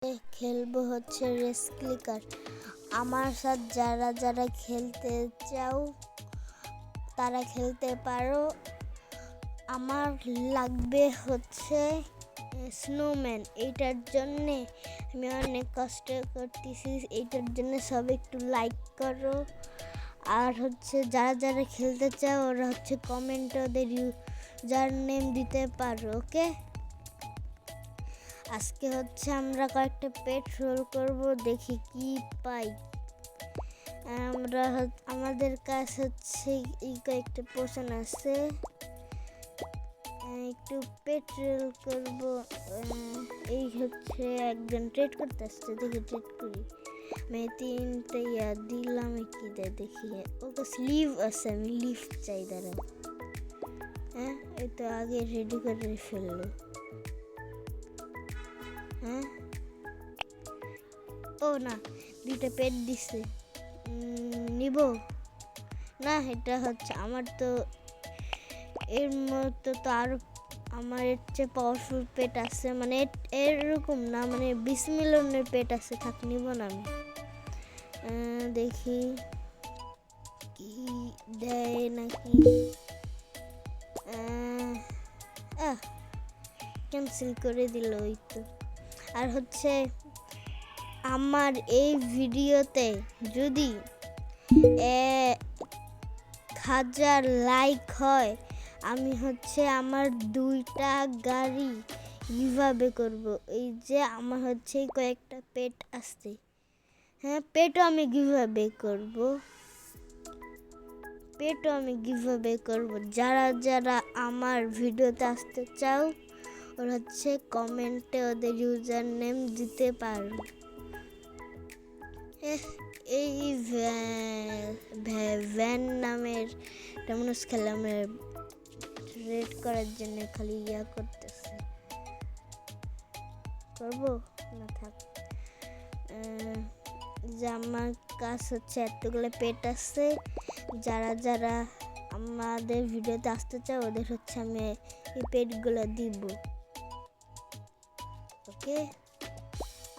খেলবো হচ্ছে race clicker. আমার সাথে যারা যারা খেলতে চাও তারা খেলতে পারো। আমার লাগবে হচ্ছে স্নোম্যান। এইটার জন্যে আমি অনেক কষ্ট করতেছি। এইটার জন্য সব একটু লাইক করো। আর হচ্ছে যারা যারা খেলতে চাও ওরা হচ্ছে কমেন্টে ওদের ইউজার নেম দিতে পারো। ওকে, আজকে হচ্ছে আমরা কয়েকটা পেট রোল করব, দেখি কি পাই। আমাদের কাছে হচ্ছে এই কয়েকটা পোষণ আছে। একটু পেট রোল করব। এই হচ্ছে একজন ট্রেড করতে আসছে, দেখি ট্রেড করি। আমি 3টা দিলাম, কি দেয় দেখি। ওকে স্লিভ আছে, আমি লিভ চাই। দাঁড়াও, এই তো আগে রেডি করে ফেললো। ও না, 2টা পেট দিছে। নিব না, এটা হচ্ছে আমার তো এর মতো তো আরো আমার এর চেয়ে পাওয়ারফুল পেট আছে। মানে এরকম না, মানে 20 মিলিয়নের পেট আছে। থাক, নিব না আমি। দেখি কি দেয় নাকি। ক্যান্সেল করে দিল। ওই তো। আর হচ্ছে আমার এই ভিডিওতে যদি 1000 লাইক হয়, আমি হচ্ছে আমার 2টা গাড়ি কিভাবে করব। এই যে আমার হচ্ছে কয়েকটা পেট আসছে, পেটও আমি কিভাবে করব। যারা যারা আমার ভিডিওতে আসতে চাও ওরা হচ্ছে কমেন্টে ওদের ইউজার নেম দিতে পারো। এই ভ্যান নামের মানুষ খেলে আমার রেড করার জন্য খালি করতেছে। করবো না, থাক। যে আমার কাছে হচ্ছে এতগুলো পেট আছে। যারা যারা আমাদের ভিডিওতে আসতে চায় ওদের হচ্ছে আমি এই পেটগুলো দিব। ওকে,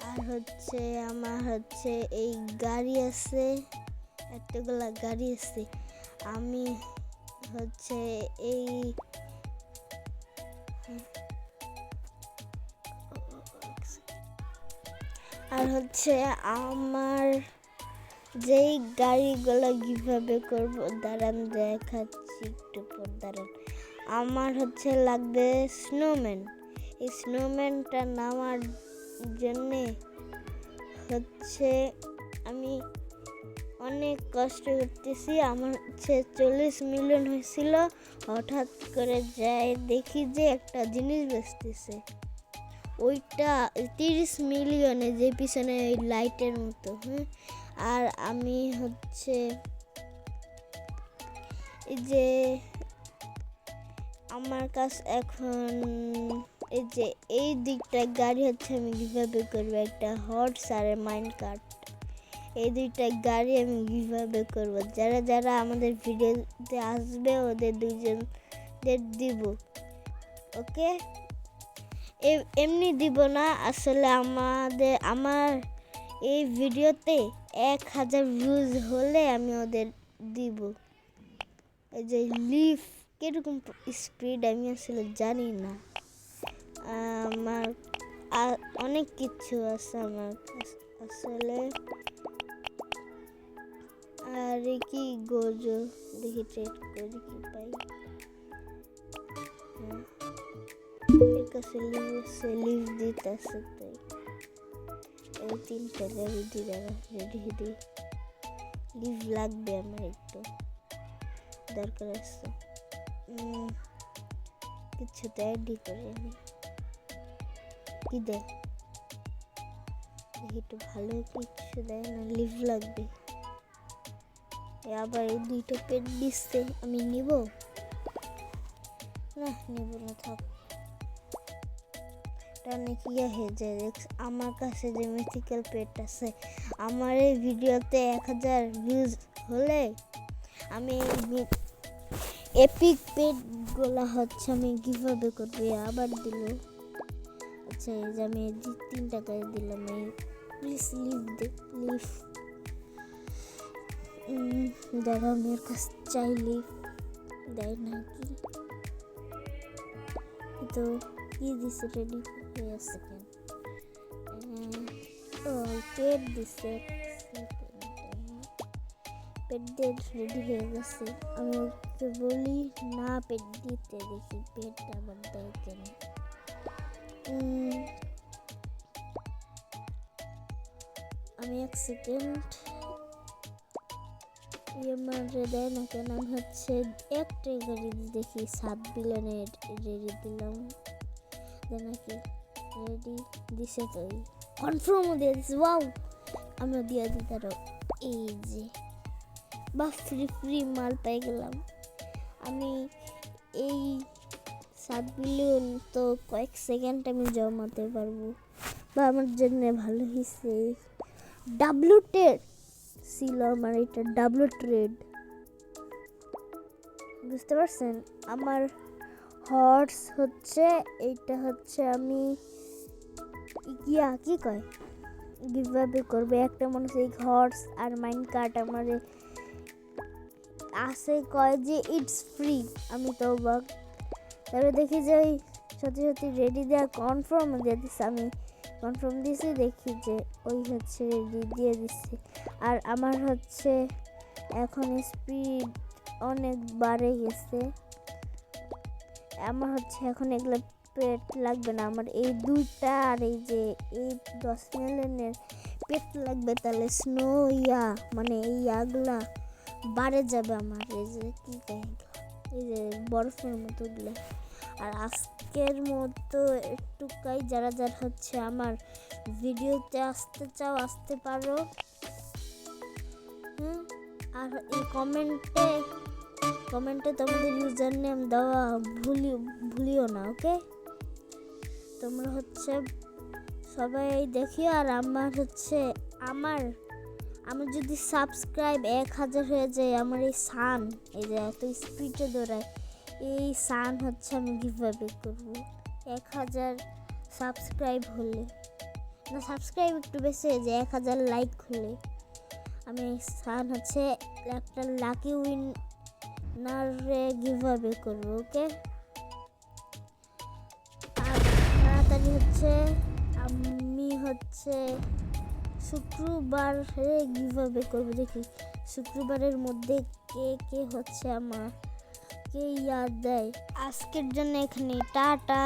আর হচ্ছে আমার হচ্ছে এই গাড়ি আছে, এতগুলা গাড়ি আছে। আমি হচ্ছে এই আর হচ্ছে আমার যেই গাড়িগুলো কিভাবে করব, দাঁড়ান দেখাচ্ছি একটু পর। দাঁড়ান, আমার হচ্ছে লাগবে স্নোম্যান। এই স্নোম্যানটা নামার জন্যে হচ্ছে আমি অনেক কষ্ট করতেছি। আমার হচ্ছে 40 মিলিয়ন হয়েছিল, হঠাৎ করে যাই দেখি যে একটা জিনিস বেচতেছে। ওইটা 30 মিলিয়নে, যে পিছনে ওই লাইটের মতো। আর আমি হচ্ছে এই যে আমার কাছে এখন এই যে এই দিকটা গাড়ি হচ্ছে আমি কিভাবে করবো, একটা হর্স আর মাইন্ড কার্ট। এই 2টা গাড়ি আমি কিভাবে করব। যারা যারা আমাদের ভিডিওতে আসবে ওদের 2জনদের দিব। ওকে, এমনি দিব না, আসলে আমার এই ভিডিওতে 1000 ভিউজ হলে আমি ওদের দিব। এই যে লিভ কিরকম স্পিড আমি আসলে জানি না। আমার অনেক কিছু আছে আমার আসলে। আর কি গোজো, দেখি ট্রেড করি কি পাই। এর কাছে লিভ দিতেছে, তাই এই 3টা গাড়ি দিয়ে রেডি লিভ লাগবে আমার, একটু দরকার আছে। কিছু তো রেডি করে আমি কি দেয় একটু ভালো কিছু দেয় না, লিভ লাগবে। আবার এই 2টা পেট দিচ্ছে, আমি নিব না, থাক। নাকি হয়ে যায়। আমার কাছে যে মিথিক্যাল পেট আছে, আমার এই ভিডিওতে 1000 ভিউজ হলে আমি এপিক পেট গুলা হচ্ছে আমি কিভাবে করবো। আবার দিল, আচ্ছা এই যে আমি 3 টাকায় দিলাম এই প্লিজ লিভ দাদা আমার কাছে চাই লিভ দেয় নাকি তো কি দিছে রেডি হয়ে আছে কেন পেট দিছে পেট দিয়ে রেডি হয়ে গেছে আমি ওকে বলি না পেট দিতে দেখি পেটটা আবার দেয় কেন আমি 1 সেকেন্ড মারে দেয় না কেন আমি হচ্ছে একটাই গাড়ি দেখি 7 বিলিয়নের রেডি দিলাম নাকি রেডি দিছে তো কনফার্মও দিয়ে দিচ্ছে ওয়াও আমরা দিয়ে দিই তারও এই যে বা ফ্রি মাল পেয়ে গেলাম আমি এই 7 বিলিয়ন তো কয়েক সেকেন্ড আমি জমাতে পারবো বা আমার জন্য ভালো হয়েছে ডাব্লিউ টেড ছিল আমার এটা ডাব্লিউ ট্রেড বুঝতে পারছেন আমার হর্স হচ্ছে এইটা হচ্ছে আমি কি কয় গিভঅ্যাওয়ে করবে একটা মানুষ এই হর্স আর মাইন্ড কার্ড আমার আসে কয় যে ইটস ফ্রি আমি তো অবাক তারপরে দেখি যে ওই সত্যি রেডি দেওয়া কনফার্ম দিয়ে দিচ্ছে আমি কনফার্ম দিয়েছি দেখি যে ওই হচ্ছে রেডি দিয়ে দিচ্ছে আর আমার হচ্ছে এখন স্পিড অনেক বাড়ে গেছে আমার হচ্ছে এখন এগুলো পেট লাগবে না আমার এই 2টা আর এই যে এই 10 মিলিয়নের পেট লাগবে তাহলে স্নো মানে এই ইয়াগুলা বাড়ে যাবে আমার এই যে কি এই যে বরফের মতো গুলো আর আজকের মতো একটুকাই যারা হচ্ছে আমার ভিডিওতে আসতে চাও আসতে পারো আর এই কমেন্টে তোমাদের ইউজার নেম দেওয়া ভুলিও না ওকে তোমরা হচ্ছে সবাই দেখিও আর আমার যদি সাবস্ক্রাইব 1000 হয়ে যায় আমার এই সান এই যে এত স্পিডে দৌড়ায় এই সান হচ্ছে আমি গিভঅ্যাওয়ে করব 1000 সাবস্ক্রাইব হলে না সাবস্ক্রাইব একটু বেশি হয়ে যায় 1000 লাইক হলে আমি সান হচ্ছে একটা লাকি উইনারে গিভঅ্যাওয়ে করব ওকে আর তাড়াতাড়ি হচ্ছে আমি হচ্ছে শুক্রবারে গিভঅ্যাওয়ে করব দেখি শুক্রবারের মধ্যে কে হচ্ছে আমাকে ইয়াদ দেয় আজকের জন্য এখানে টাটা।